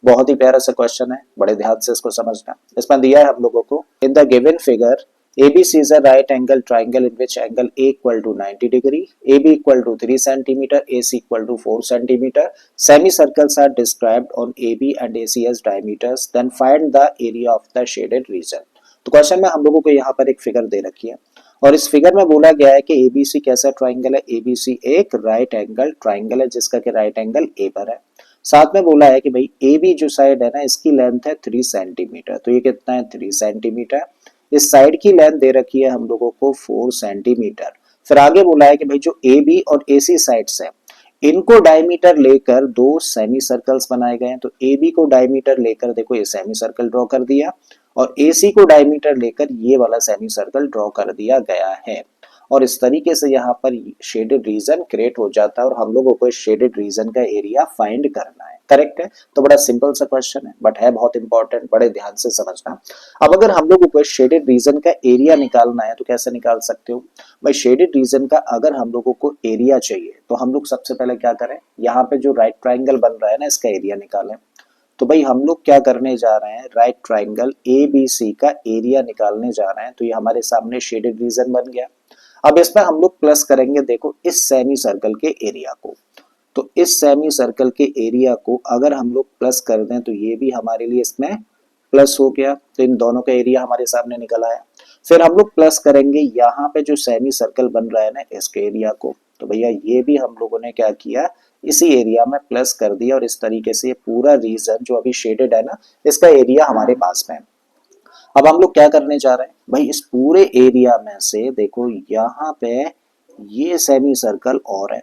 बहुत ही प्यारा सा क्वेश्चन है, बड़े ध्यान से इसको समझना। इसमें दिया है हम लोगों को, in the given figure ABC is a right angle triangle in which angle A equal to 90 degree, AB equal to 3 centimeter, AC equal to 4 centimeter. Semicircles are described on AB and AC as diameters. Then find the area of the shaded region. तो question में हम लोगों को यहाँ पर एक figure दे रखी है और इस फिगर में बोला गया है कि ABC कैसा ट्राइंगल है। ABC एक राइट एंगल ट्राइंगल है जिसका कि राइट एंगल A पर है। साथ में बोला है कि भाई AB जो साइड है ना, इसकी लेंथ है 3 सेंटीमीटर। तो ये कितना है, 3 सेंटीमीटर। इस साइड की लेंथ दे रखी है हम लोगों को 4 सेंटीमीटर। फिर आगे बोला है कि भाई जो AB और AC साइड्स है इनको डायमीटर लेकर दो सेमी सर्कल्स बनाए गए हैं। तो AB को डायमीटर लेकर देखो ये सेमी सर्कल ड्रॉ कर दिया और AC को डायमीटर लेकर ये वाला सेमी सर्कल ड्रॉ कर दिया गया है। और इस तरीके से यहाँ पर शेडेड रीजन क्रिएट हो जाता है और हम लोगों को इस शेडेड रीजन का एरिया फाइंड करना है। करेक्ट है। तो बड़ा सिंपल सा क्वेश्चन है बट है बहुत इंपॉर्टेंट, बड़े ध्यान से समझना। अब अगर हम लोगों को शेडेड रीजन का एरिया निकालना है तो कैसे निकाल सकते हो भाई। शेडेड रीजन का अगर हम लोगों को एरिया चाहिए तो हम लोग सबसे पहले क्या करें, यहाँ पे जो राइट ट्राइंगल बन रहा है ना, इसका एरिया निकालें। तो भाई हम लोग क्या करने जा रहे हैं, राइट ट्राइंगल ABC का एरिया निकालने जा रहे हैं। तो ये हमारे सामने शेडेड रीजन बन गया। अब इसमें हम लोग प्लस करेंगे, देखो इस सेमी सर्कल के एरिया को। तो इस सेमी सर्कल के एरिया को अगर हम लोग प्लस कर दें तो ये भी हमारे लिए इसमें प्लस हो गया। तो इन दोनों का एरिया हमारे सामने निकल आया। फिर हम लोग प्लस करेंगे यहाँ पे जो सेमी सर्कल बन रहा है ना, इसके एरिया को। तो भैया ये भी हम लोगों ने क्या किया, इसी एरिया में प्लस कर दिया और इस तरीके से ये पूरा रीजन जो अभी शेडेड है ना, इसका एरिया हमारे पास में है। अब हम लोग क्या करने जा रहे हैं भाई, इस पूरे एरिया में से देखो यहाँ पे ये सेमी सर्कल और है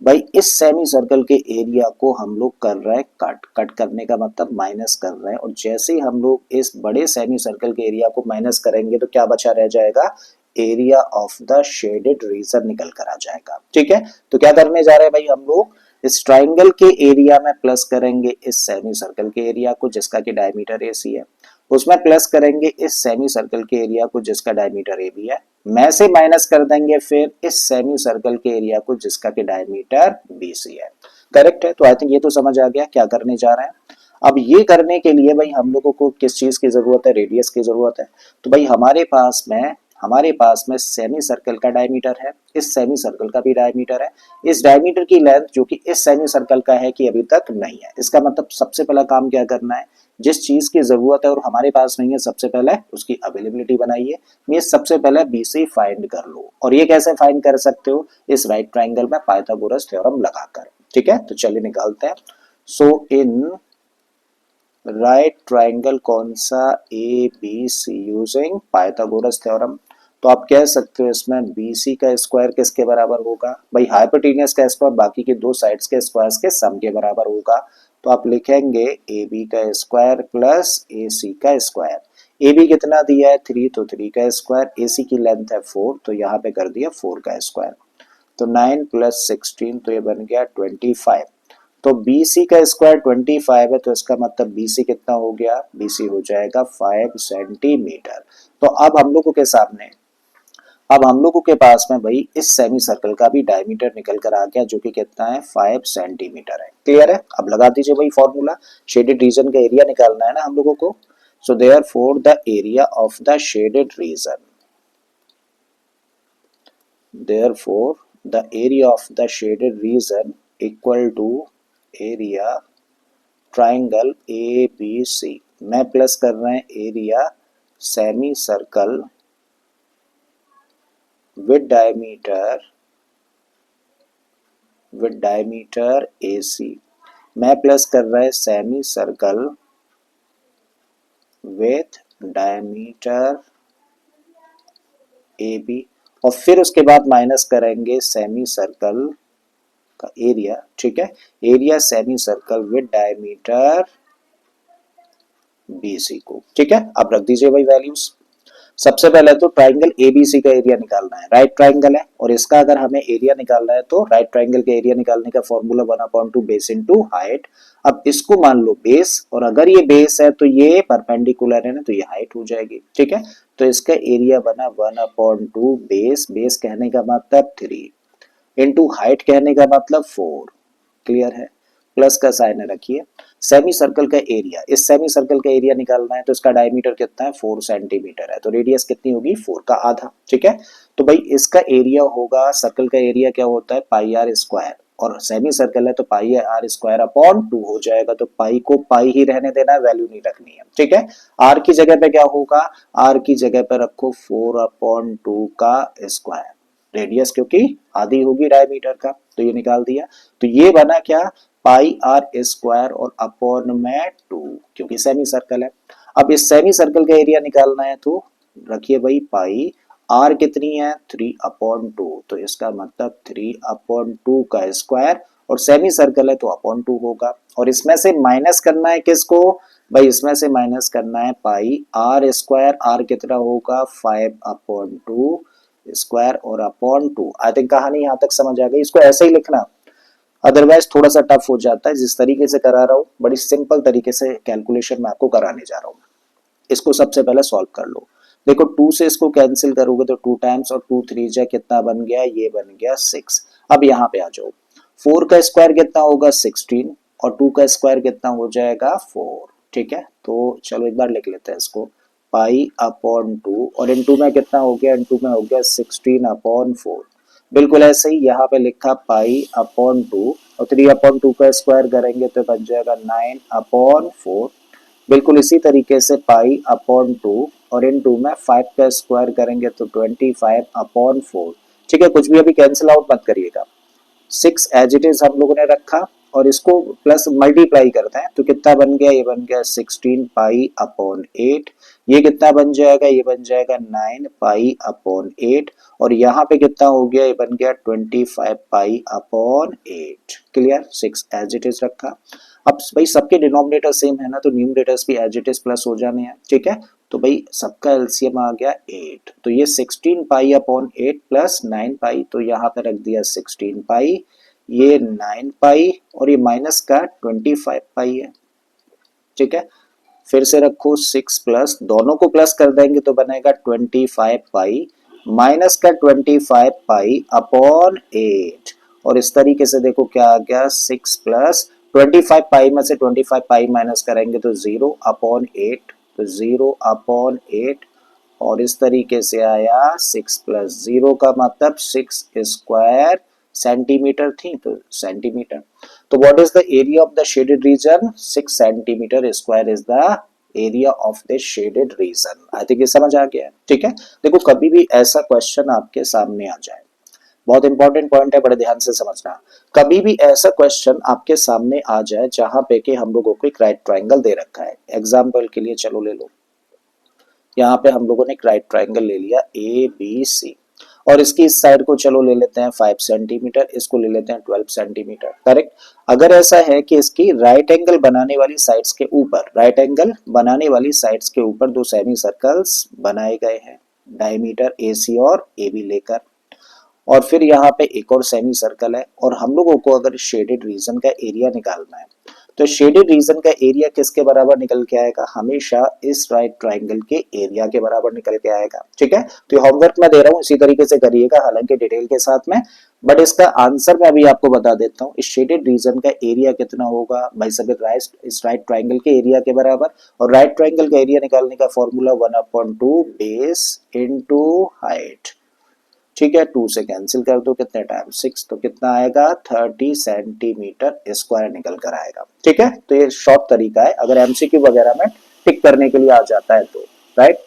भाई, इस सेमी सर्कल के एरिया को हम लोग कर रहे हैं कट। कट करने का मतलब माइनस कर रहे हैं। और जैसे ही हम लोग इस बड़े सेमी सर्कल के एरिया को माइनस करेंगे तो क्या बचा रह जाएगा, area of the shaded reason निकल कर आ जाएगा। ठीक है। तो क्या करने जा रहे हैं भाई, हम लोग इस ट्राइंगल के एरिया में प्लस करेंगे इस सेमी सर्कल के एरिया को जिसका कि डायमीटर AC है, उसमें प्लस करेंगे इस सेमी सर्कल के एरिया को जिसका डायमीटर AB है, में से माइनस कर देंगे फिर इस सेमी सर्कल के एरिया को जिसका कि डायमीटर BC है। करेक्ट है। तो आई थिंक ये तो समझ आ गया क्या करने जा रहे हैं। अब ये करने के लिए भाई हम लोगों को किस चीज की जरूरत है, रेडियस की जरूरत है। तो भाई हमारे पास में सेमी सर्कल का डायमीटर है, इस सेमी सर्कल का भी डायमीटर है। इस डायमीटर की लेंथ जो कि इस सेमी सर्कल का है कि अभी तक नहीं है। इसका मतलब सबसे पहला काम क्या करना है, जिस चीज की जरूरत है और हमारे पास नहीं है सबसे पहले उसकी अवेलेबिलिटी बनाइए। ये सबसे पहले BC फाइंड कर लो। और ये कैसे फाइंड कर सकते हो, इस राइट ट्राइंगल में पाइथागोरस थ्योरम लगाकर। ठीक है। तो चलिए निकालते हैं। सो इन राइट ट्राइंगल कौन सा, ABC यूजिंग पाइथागोरस थ्योरम। तो आप कह सकते हो इसमें BC का स्क्वायर किसके बराबर होगा भाई, हाइपोटेन्यूस का स्क्वायर बाकी के दो साइड्स के स्क्वायर्स के सम के बराबर होगा। तो आप लिखेंगे AB का स्क्वायर प्लस AC का स्क्वायर। AB कितना दिया है 3, तो 3 का स्क्वायर। AC की लेंथ है 4, तो यहाँ पे कर दिया 4 का स्क्वायर। तो 9 + 16, तो ये बन गया 25। तो BC का स्क्वायर 25 है, तो इसका मतलब BC कितना हो गया, BC हो जाएगा 5 सेंटीमीटर। तो अब हम लोगों के पास में भाई इस सेमी सर्कल का भी डायमीटर निकल कर आ गया जो कि कितना है, 5 सेंटीमीटर है। क्लियर है। अब लगा दीजिए भाई फॉर्मूला, शेडेड रीजन का एरिया निकालना है ना हम लोगों को। So therefore the area of the shaded region, therefore the area of the shaded region equal to area triangle ABC में प्लस कर रहे हैं area semi circle with diameter AC में प्लस कर रहे हैं semi circle with diameter AB और फिर उसके बाद माइनस करेंगे सेमी सर्कल का एरिया। ठीक है। Area semi circle with diameter BC को। ठीक है। अब रख दीजिए भाई वैल्यूज। सबसे पहले तो ट्राइंगल ABC का एरिया निकालना है, राइट ट्राइंगल है और इसका अगर हमें एरिया निकालना है तो राइट ट्राइंगल के एरिया निकालने का फॉर्मूला 1/2 बेस इनटू हाइट। अब इसको मान लो बेस, और अगर ये बेस है तो ये परपेंडिकुलर है ना, तो ये हाइट हो जाएगी। ठीक है। तो इसका एरिया बना 1/2 बेस, बेस कहने का मतलब 3 इनटू हाइट कहने का मतलब 4। क्लियर है। प्लस का साइन रखिए। सेमी सर्कल का एरिया, इस सेमी सर्कल का एरिया निकालना है तो इसका डायमीटर कितना है 4 सेंटीमीटर है, तो रेडियस कितनी होगी 4 का आधा। ठीक है, तो भाई इसका एरिया होगा, सर्कल का एरिया क्या होता है पाई आर स्क्वायर, और सेमी सर्कल है तो पाई आर स्क्वायर अपॉन 2 हो जाएगा, तो पाई को पाई ही रहने देना है, वैल्यू नहीं रखनी है। ठीक है, आर की जगह पे क्या होगा, आर की जगह पे रखो 4 अपॉन 2 का स्क्वायर, रेडियस क्योंकि आधी होगी डायमीटर का, तो ये निकाल दिया। तो ये बना क्या पाई आर स्क्वायर और अपॉन में 2, क्योंकि सेमी सर्कल है। अब इस सेमी सर्कल का एरिया निकालना है तो रखिए भाई पाई आर कितनी है 3 अपॉन 2, तो इसका मतलब 3 अपॉन 2 का स्क्वायर, और सेमी सर्कल है तो अपॉन 2 होगा। और इसमें से माइनस करना है किसको भाई, इसमें से माइनस करना है पाई आर स्क्वायर, आर कितना होगा 5 अपॉन 2 स्क्वायर और अपॉन 2। आई थिंक कहानी यहाँ तक समझ आ गई, इसको ऐसे ही लिखना, अदरवाइज थोड़ा सा टफ हो जाता है। जिस तरीके से करा रहा हूँ बड़ी सिंपल तरीके से कैलकुलेशन मैं आपको कराने जा रहा हूँ। इसको सबसे पहले सॉल्व कर लो। देखो 2 से इसको कैंसिल करोगे तो 2 टाइम्स, और 2 3 जा कितना बन गया, ये बन गया 6। अब यहाँ पे आ जाओ, 4 का स्क्वायर कितना होगा 16, और 2 का स्क्वायर कितना हो जाएगा 4। ठीक है, तो चलो एक बार लिख लेते हैं इसको, पाई अपॉन 2, और इनटू में कितना हो गया, इनटू में हो गया 16 अपॉन 4। बिल्कुल ऐसे ही यहाँ पे लिखा पाई अपॉन 2, और 3 अपॉन 2 का स्क्वायर करेंगे तो बन जाएगा 9 अपॉन 4। बिल्कुल इसी तरीके से पाई अपॉन 2, और इन 2 में 5 का स्क्वायर करेंगे तो 25 अपॉन 4। ठीक है, कुछ भी अभी कैंसिल आउट मत करिएगा, 6 एज इट इज हम लोगों ने रखा, और इसको प्लस मल्टीप्लाई करते हैं तो कितना बन गया, ये बन गया 16 पाई अपॉन 8। ये कितना बन जाएगा, ये बन जाएगा 9 पाई अपॉन 8, और यहाँ पे कितना हो गया, ये बन गया 25 pi upon 8। Clear, 6 as it is रखा। अब भाई सबके डिनोमिनेटर सेम है ना, तो न्यूमरेटर्स भी एज इट इज प्लस हो जाने हैं। ठीक है, तो भाई सबका एलसीएम आ गया 8, तो ये 16 पाई अपॉन 8 प्लस 9 पाई, तो यहाँ पे रख दिया 16 पाई, ये 9 पाई, और ये माइनस का 25 पाई है। ठीक है, फिर से रखो 6 प्लस, दोनों को प्लस कर देंगे तो बनेगा 25 पाई, माइनस का 25 पाई अपॉन 8, और इस तरीके से देखो क्या आ गया 6 प्लस 25 पाई में से 25 पाई माइनस करेंगे तो 0 अपॉन 8, तो 0 अपॉन 8, और इस तरीके से आया 6 प्लस 0 का मतलब 6 स्क्वायर सेंटीमीटर थी, तो सेंटीमीटर। तो what is the area of the shaded reason, 6 centimetre square is the area of the shaded reason. I think ये समझ आ गया है। ठीक है, देखो कभी भी ऐसा क्वेश्चन आपके सामने आ जाए, बहुत इंपॉर्टेंट पॉइंट है, बड़े ध्यान से समझना, कभी भी ऐसा क्वेश्चन आपके सामने आ जाए जहां पे कि हम लोगों को एक राइट ट्राइंगल दे रखा है, एग्जाम्पल के लिए चलो ले लो, यहाँ पे हम लोगों ने एक राइट ट्राइंगल ले लिया ए बी सी, और इसकी इस साइड को चलो ले लेते हैं 5 सेंटीमीटर, इसको ले लेते हैं 12 सेंटीमीटर। करेक्ट, अगर ऐसा है कि इसकी राइट एंगल बनाने वाली साइड्स के ऊपर, राइट एंगल बनाने वाली साइड्स के ऊपर दो सेमी सर्कल्स बनाए गए हैं, डायमीटर ए सी और ए बी लेकर, और फिर यहाँ पे एक और सेमी सर्कल है, और हम लोगों को अगर शेडेड रीजन का एरिया निकालना है, तो शेडेड रीजन का एरिया किसके बराबर निकल के आएगा, हमेशा इस राइट ट्राइंगल के एरिया के बराबर निकल के आएगा। ठीक है, तो होमवर्क मैं दे रहा हूँ, इसी तरीके से करिएगा, हालांकि डिटेल के साथ में, बट इसका आंसर मैं अभी आपको बता देता हूँ। इस शेडेड रीजन का एरिया कितना होगा भाई सब, इस राइट ट्राइंगल के एरिया के बराबर, और राइट ट्राइंगल का एरिया निकालने का फॉर्मूला 1/2 बेस इंटू हाइट। ठीक है, 2 से कैंसिल कर दो, कितने टाइम 6, तो कितना आएगा 30 सेंटीमीटर स्क्वायर निकल कर आएगा। ठीक है, तो ये शॉर्ट तरीका है, अगर एमसीक्यू वगैरह में टिक करने के लिए आ जाता है तो, राइट।